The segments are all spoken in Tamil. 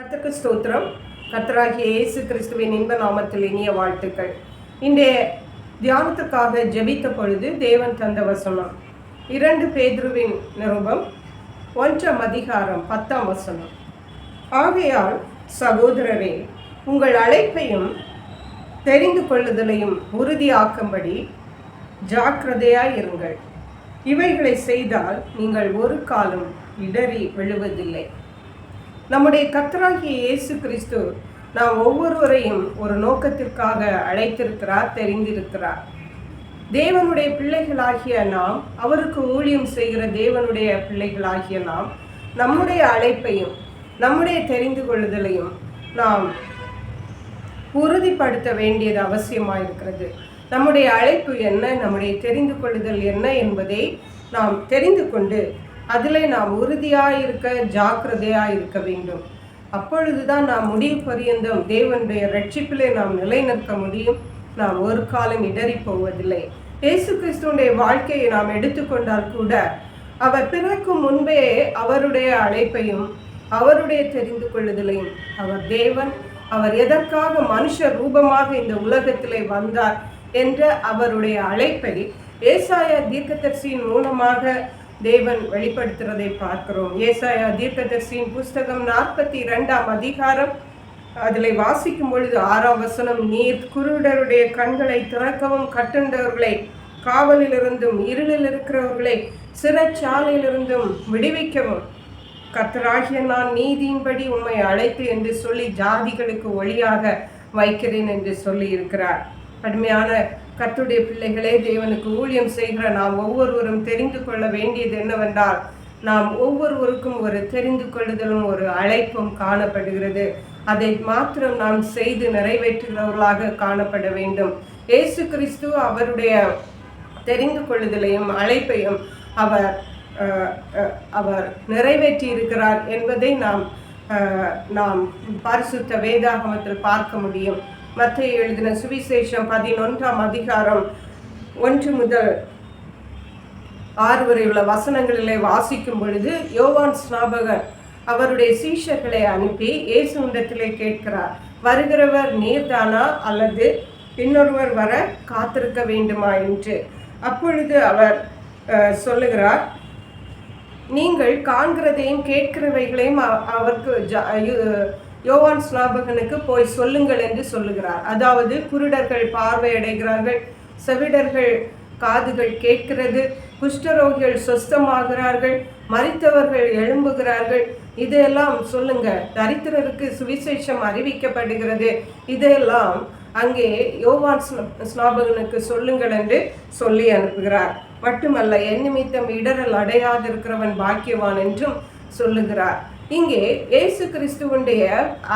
கர்த்தருக்கு ஸ்தோத்திரம். கர்த்தராகிய இயேசு கிறிஸ்துவின் இன்ப நாமத்தில் இனிய வாழ்த்துக்கள். இன்றைய தியானத்துக்காக ஜெபித்த பொழுது தேவன் தந்த வசனம் 2 பேதுருவின் நிருபம் 1ஆம் அதிகாரம் 10ஆம் வசனம். ஆகையால் சகோதரரே, உங்கள் அழைப்பையும் தெரிந்து கொள்ளுதலையும் உறுதியாக்கும்படி ஜாக்கிரதையாயிருங்கள். இவைகளை செய்தால் நீங்கள் ஒரு காலம் இடறி விழுவதில்லை. நம்முடைய கர்த்தராகிய இயேசு கிறிஸ்து நாம் ஒவ்வொருவரையும் ஒரு நோக்கத்திற்காக அழைத்திருக்கிறார், தெரிந்திருக்கிறார். தேவனுடைய பிள்ளைகளாகிய நாம், அவருக்கு ஊழியம் செய்கிற தேவனுடைய பிள்ளைகளாகிய நாம், நம்முடைய அழைப்பையும் நம்முடைய தெரிந்து கொள்ளுதலையும் நாம் உறுதிப்படுத்த வேண்டியது அவசியமாயிருக்கிறது. நம்முடைய அழைப்பு என்ன, நம்முடைய தெரிந்து கொள்ளுதல் என்ன என்பதை நாம் தெரிந்து கொண்டு அதில் நாம் உறுதியாயிருக்க, ஜாக்கிரதையாயிருக்க வேண்டும். அப்பொழுதுதான் நாம் முடிவு பரியந்தம் தேவனுடைய ரட்சிப்பிலே நாம் நிலைநிற்க முடியும். நாம் ஒரு காலம் இடறி போவதில்லை. இயேசு கிறிஸ்துடைய வாழ்க்கையை நாம் எடுத்துக்கொண்டால் கூட அவர் பிறக்கும் முன்பே அவருடைய அழைப்பையும் அவருடைய தெரிந்து கொள்ளுதலையும், அவர் தேவன், அவர் எதற்காக மனுஷ ரூபமாக இந்த உலகத்திலே வந்தார் என்ற அவருடைய அழைப்பை ஏசாயா தீர்க்கதரிசியின் மூலமாக தேவன் வெளிப்படுத்துறதை பார்க்கிறோம். ஏசாயா தீர்க்கதரிசியின் புஸ்தகம் 42ஆம் அதிகாரம் அதில் வாசிக்கும் பொழுது 6ஆம் வசனம், நீர் குருடருடைய கண்களை திறக்கவும், கட்டுண்டவர்களை காவலிலிருந்தும் இருளில் இருக்கிறவர்களை சிறைச்சாலையிலிருந்தும் விடுவிக்கவும் கர்த்தராகிய நான் நீதியின்படி உம்மை அழைத்து என்று சொல்லி ஜாதிகளுக்கு ஒளியாக வைக்கிறேன் என்று சொல்லி இருக்கிறார். அருமையான கர்த்தருடைய பிள்ளைகளே, தேவனுக்கு ஊழியம் செய்கிற நாம் ஒவ்வொருவரும் தெரிந்து கொள்ள வேண்டியது என்னவென்றால், நாம் ஒவ்வொருவருக்கும் ஒரு தெரிந்து கொள்ளுதலும் ஒரு அழைப்பும் காணப்படுகிறது. அதை மாத்திரம் நாம் செய்து நிறைவேற்றுகிறவர்களாக காணப்பட வேண்டும். இயேசு கிறிஸ்து அவருடைய தெரிந்து கொள்ளுதலையும் அழைப்பையும் அவர் நிறைவேற்றி இருக்கிறார் என்பதை நாம் பரிசுத்த வேதாகமத்தில் பார்க்க முடியும். மத்தேயு எழுதின சுவிசேஷம் 11ஆம் அதிகாரம் 1 முதல் 6 வரை உள்ள வசனங்களிலே வாசிக்கும் பொழுது, யோவான் ஸ்நாபகன் அவருடைய சீஷர்களை அனுப்பி இயேசுவிடத்திலே கேட்கிறார், வருகிறவர் நீர்தானா அல்லது இன்னொருவர் வர காத்திருக்க வேண்டுமா என்று. அப்பொழுது அவர் சொல்லுகிறார், நீங்கள் காண்கிறதையும் கேட்கிறவைகளையும் அவருக்கு யோவான் ஸ்நாபகனுக்கு போய் சொல்லுங்கள் என்று சொல்லுகிறார். அதாவது குருடர்கள் பார்வையடைகிறார்கள், செவிடர்கள் காதுகள் கேட்கிறது, குஷ்டரோகிகள் சொஸ்தமாகிறார்கள், மரித்தவர்கள் எழும்புகிறார்கள், இதையெல்லாம் சொல்லுங்க, தரித்திரருக்கு சுவிசேஷம் அறிவிக்கப்படுகிறது, இதையெல்லாம் அங்கே யோவான் ஸ்நாபகனுக்கு சொல்லுங்கள் என்று சொல்லி அனுப்புகிறார். மட்டுமல்ல, என் நிமித்தம் இடரல் அடையாதிருக்கிறவன் பாக்கியவான் என்றும் சொல்லுகிறார். இங்கே இயேசு கிறிஸ்துவனுடைய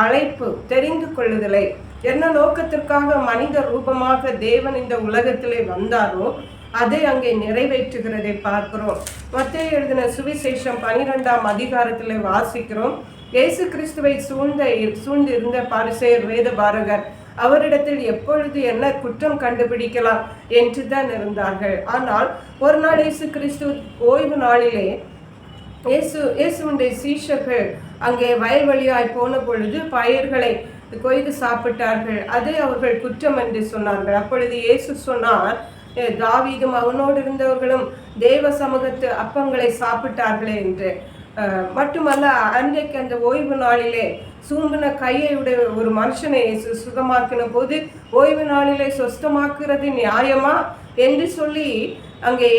அழைப்பு, தெரிந்து கொள்ளுதலை, என்ன நோக்கத்திற்காக மனித ரூபமாக தேவன் இந்த உலகத்திலே வந்தாரோ அதை அங்கே நிறைவேற்றுகிறதை பார்க்கிறோம். மத்தேயு எழுதின சுவிசேஷம் 12ஆம் அதிகாரத்திலே வாசிக்கிறோம், இயேசு கிறிஸ்துவை சூழ்ந்து இருந்த பரிசேயர் வேத பாரகர் அவரிடத்தில் எப்பொழுது என்ன குற்றம் கண்டுபிடிக்கலாம் என்று தான் இருந்தார்கள். ஆனால் ஒரு நாள் இயேசு கிறிஸ்து ஓய்வு நாளிலே இயேசுடைய சீஷர்கள் அங்கே வயல்வெளியாய் போன பொழுது பயிர்களை கொய்து சாப்பிட்டார்கள், அதை அவர்கள் குற்றம் என்று சொன்னார்கள். அப்பொழுது இயேசு சொன்னார், தாவீதும் அவனோடு இருந்தவர்களும் தேவ சமூகத்து அப்பங்களை சாப்பிட்டார்களே என்று. மட்டுமல்ல, அன்றைக்கு அந்த ஓய்வு நாளிலே சூம்பின கையுடைய ஒரு மனுஷனை சுகமாக்கின போது ஓய்வு நாளிலே சொஸ்தமாக்குறது நியாயமா என்று சொல்லி அங்கே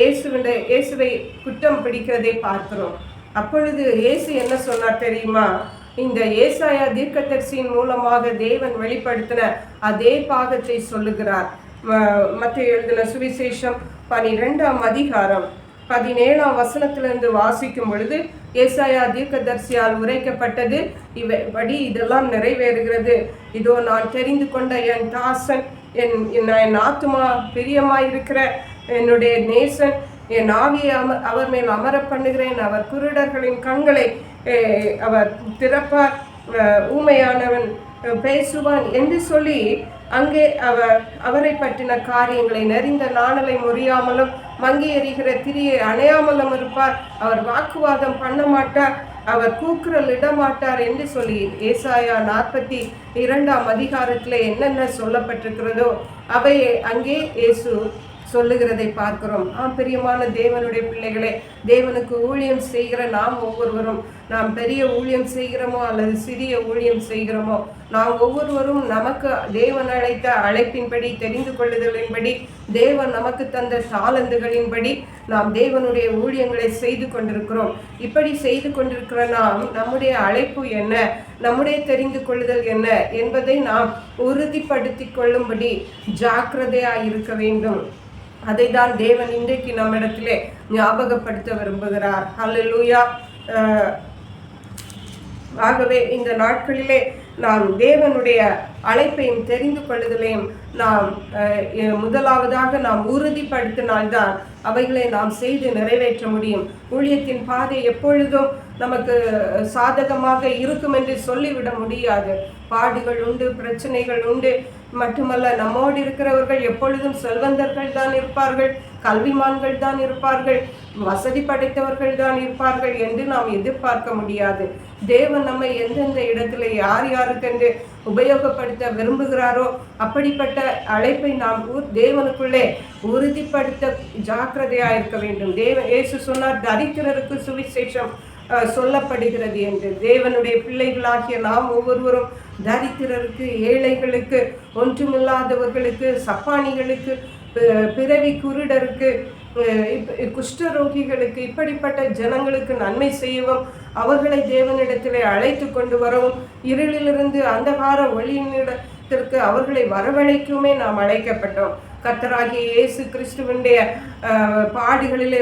இயேசுவை குற்றம் பிடிக்கிறதை பார்க்கிறோம். அப்பொழுது இயேசு என்ன சொன்னார் தெரியுமா? இந்த ஏசாயா தீர்க்கதரிசியின் மூலமாக தேவன் வெளிப்படுத்தின அதே பாகத்தை சொல்லுகிறார். மத்தேயு எழுதின சுவிசேஷம் 12ஆம் அதிகாரம் 17ஆம் வசனத்திலிருந்து வாசிக்கும் பொழுது, ஏசாயா தீர்க்கதரிசியால் உரைக்கப்பட்டது இவைபடி இதெல்லாம் நிறைவேறுகிறது. இதோ நான் தெரிந்து கொண்ட என் தாசன், என் ஆத்துமா பிரியமாயிருக்கிற என்னுடைய நேசன், என் ஆவியை அவர் மேல் அமர பண்ணுகிறேன், அவர் குருடர்களின் கண்களை அவர் திறப்பார், ஊமையானவன் பேசுவான் என்று சொல்லி அங்கே அவரை பற்றின காரியங்களை நெறிந்த நாணலை முறியாமலும் மங்கி எறிகிற திரியை அணையாமலும் இருப்பார். அவர் வாக்குவாதம் பண்ண மாட்டார், அவர் கூக்குரல் இட மாட்டார் என்று சொல்லி ஏசாயா 42ஆம் அதிகாரத்தில் என்னென்ன சொல்லப்பட்டிருக்கிறதோ அவையை அங்கே இயேசு சொல்லுகிறதை பார்க்கிறோம். பிரியமான தேவனுடைய பிள்ளைகளே, தேவனுக்கு ஊழியம் செய்கிற நாம் ஒவ்வொருவரும், நாம் பெரிய ஊழியம் செய்கிறோமோ அல்லது சிறிய ஊழியம் செய்கிறோமோ, நாம் ஒவ்வொருவரும் நமக்கு தேவன் அழைத்த அழைப்பின்படி, தெரிந்து கொள்ளுதலின்படி, தேவன் நமக்கு தந்த தாளந்துகளின்படி நாம் தேவனுடைய ஊழியங்களை செய்து கொண்டிருக்கிறோம். இப்படி செய்து கொண்டிருக்கிற நாம் நம்முடைய அழைப்பு என்ன, நம்முடைய தெரிந்து கொள்ளுதல் என்ன என்பதை நாம் உறுதிப்படுத்தி கொள்ளும்படி ஜாக்கிரதையாக இருக்க வேண்டும். அதை தான் தேவன் இன்றைக்கு நம்மிடத்திலே ஞாபகப்படுத்த விரும்புகிறார். அல்லேலூயா. ஆகவே இந்த நாட்களிலே நாம் தேவனுடைய அழைப்பையும் தெரிந்து கொள்ளுதலையும் நாம் முதலாவதாக நாம் உறுதிப்படுத்தினால்தான் அவைகளை நாம் செய்து நிறைவேற்ற முடியும். ஊழியத்தின் பாதை எப்பொழுதும் நமக்கு சாதகமாக இருக்கும் என்று சொல்லிவிட முடியாது. பாடுகள் உண்டு, பிரச்சனைகள் உண்டு. மட்டுமல்ல, நம்மோடு இருக்கிறவர்கள் எப்பொழுதும் செல்வந்தர்கள் தான் இருப்பார்கள், கல்விமான்கள் தான் இருப்பார்கள், வசதி படைத்தவர்கள் தான் இருப்பார்கள் என்று நாம் எதிர்பார்க்க முடியாது. தேவன் நம்மை எந்தெந்த இடத்துல யார் யாருக்கென்று உபயோகப்படுத்த விரும்புகிறாரோ அப்படிப்பட்ட அழைப்பை நாம் தேவனுக்குள்ளே உறுதிப்படுத்த ஜாக்கிரதையாக இருக்க வேண்டும். இயேசு சொன்னார், தரித்திரருக்கு சுவிசேஷம் சொல்லப்படுகிறது என்று. தேவனுடைய பிள்ளைகளாகிய நாம் ஒவ்வொருவரும் தரித்திரருக்கு, ஏழைகளுக்கு, ஒன்றுமில்லாதவர்களுக்கு, சப்பானிகளுக்கு, பிறவி குருடருக்கு, குஷ்டரோகிகளுக்கு, இப்படிப்பட்ட ஜனங்களுக்கு நன்மை செய்யவும், அவர்களை தேவனிடத்திலே அழைத்து கொண்டு வரவும், இருளிலிருந்து அந்தகார ஒளியினிடத்திற்கு அவர்களை வரவழைக்குமே நாம் அழைக்கப்பட்டோம். கர்த்தராகிய இயேசு கிறிஸ்துவினுடைய பாடுகளிலே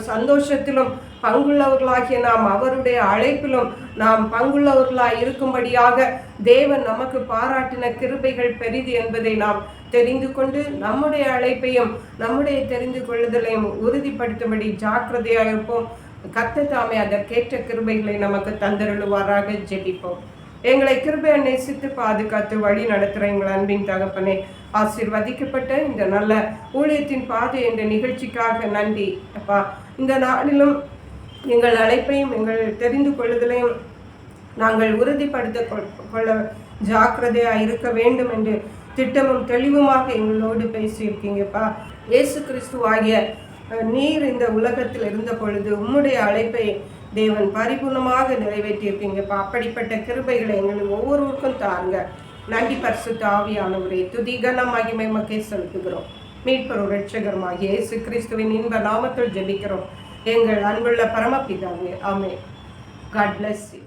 சந்தோஷத்திலும் பங்குள்ளவர்களாகிய நாம் அவருடைய அழைப்பிலும் நாம் பங்குள்ளவர்களாய் இருக்கும்படியாக தேவன் நமக்கு பாராட்டின கிருபைகள் பெரிது என்பதை நாம் தெரிந்து கொண்டு நம்முடைய அழைப்பையும் நம்முடைய தெரிந்து கொள்ளுதலையும் உறுதிப்படுத்தும்படி ஜாக்கிரதையாக இருப்போம். கர்த்தர் தாமே அதற்கேற்ற கிருபைகளை நமக்கு தந்தருளுவாராக. ஜெபிப்போம். எங்களை கிருபையை நேசித்து பாதுகாத்து வழி நடத்துகிற எங்கள் அன்பின் தகப்பனே, ஆசீர்வதிக்கப்பட்ட இந்த நல்ல ஊழியத்தின் பாதை என்ற நிகழ்ச்சிக்காக நன்றி அப்பா. இந்த நாளிலும் எங்கள் அழைப்பையும் எங்கள் தெரிந்து கொள்ளுதலையும் நாங்கள் உறுதிப்படுத்த கொள்ள ஜாக்கிரதையாக இருக்க வேண்டும் என்று திட்டமும் தெளிவுமாக எங்களோடு பேசியிருக்கீங்கப்பா. இயேசு கிறிஸ்துவாகிய நீர் இந்த உலகத்தில் இருந்த பொழுது உம்முடைய அழைப்பை தேவன் பரிபூர்ணமாக நிறைவேற்றியிருக்கீங்கப்பா. அப்படிப்பட்ட கிருபைகளை எங்களுக்கு ஒவ்வொருவருக்கும் தாருங்க. நன்றி பரிசுத்த ஆவியானவரே, துதி கனம் மகிமை மக்கே செலுத்துகிறோம். மீட்பரும் இரட்சகருமாகிய இயேசு கிறிஸ்துவின் இன்ப நாமத்தில் ஜெபிக்கிறோம் எங்கள் அன்புள்ள பரமபிதாவே. ஆமென். God bless you.